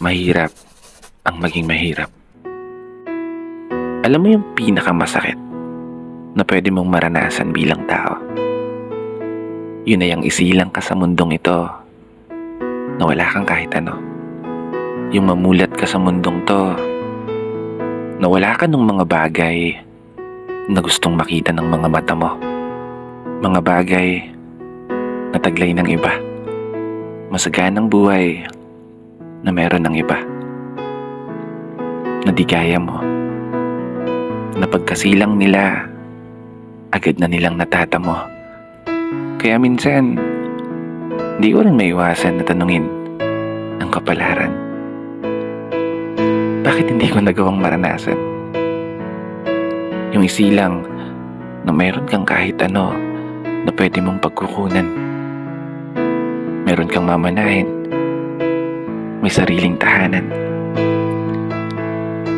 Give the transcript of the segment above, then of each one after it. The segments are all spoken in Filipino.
Mahirap ang maging mahirap. Alam mo yung pinakamasakit na pwede mong maranasan bilang tao? Yun ay ang isilang ka sa mundong ito na wala kang kahit ano. Yung mamulat ka sa mundong to na wala ka ng mga bagay na gustong makita ng mga mata mo. Mga bagay na taglay ng iba. Masaganang buhay na meron ng iba. Na di kaya mo. Na pagkasilang nila, agad na nilang natatamo. Kaya minsan, di ko rin maiwasan na tanungin ang kapalaran. Bakit hindi ko nagawang maranasan? Yung isilang na meron kang kahit ano na pwede mong pagkukunan. Meron kang mamanahin. May sariling tahanan.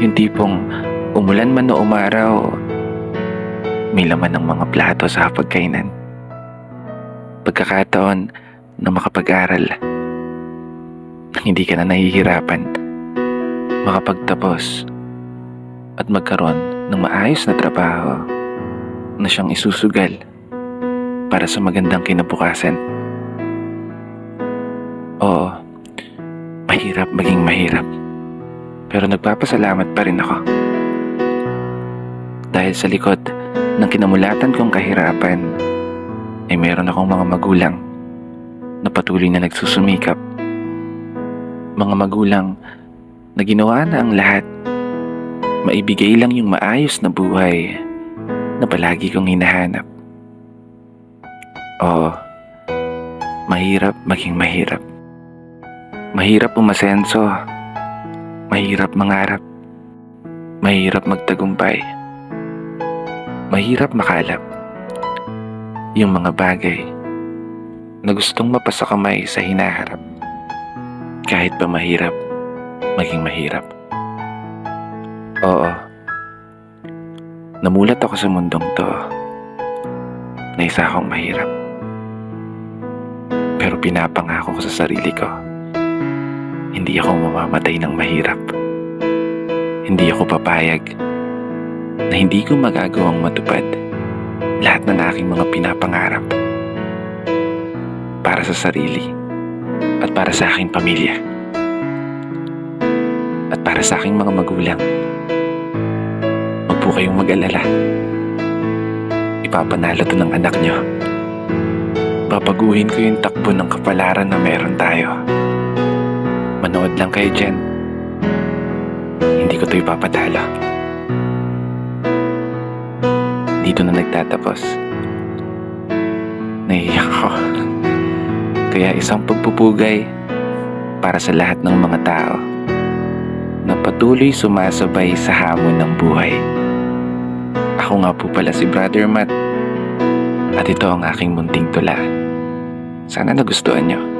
Yung tipong umulan man o umaraw, may laman ng mga plato sa hapagkainan. Pagkakataon na makapag-aral, nang hindi ka na nahihirapan, makapagtapos at magkaroon ng maayos na trabaho na siyang isusugal para sa magandang kinabukasan. Oo, mahirap maging mahirap. Pero nagpapasalamat pa rin ako. Dahil sa likod ng kinamulatan kong kahirapan, ay meron akong mga magulang na patuloy na nagsusumikap. Mga magulang na ginawa na ang lahat, maibigay lang yung maayos na buhay na palagi kong hinahanap. Oo, mahirap maging mahirap. Mahirap umasenso. Mahirap mangarap. Mahirap magtagumpay. Mahirap makalap yung mga bagay na gustong mapasa kamay sa hinaharap. Kahit pa mahirap, maging mahirap. Oo, namulat ako sa mundong to na isa akong mahirap. Pero pinapangako ko sa sarili ko, hindi ako mamamatay ng mahirap. Hindi ako papayag na hindi ko magagawang matupad lahat ng aking mga pinapangarap para sa sarili at para sa aking pamilya at para sa aking mga magulang. Huwag po kayong mag-alala. Ipapanalo to ng anak nyo. Papaguhin ko yung takbo ng kapalaran na meron tayo. Manood lang kayo dyan. Hindi ko to ipapatalo. Dito na nagtatapos. Naiiyak ako. Kaya isang pagpupugay para sa lahat ng mga tao na patuloy sumasabay sa hamon ng buhay. Ako nga po pala si Brother Matt at ito ang aking munting tula. Sana nagustuhan nyo.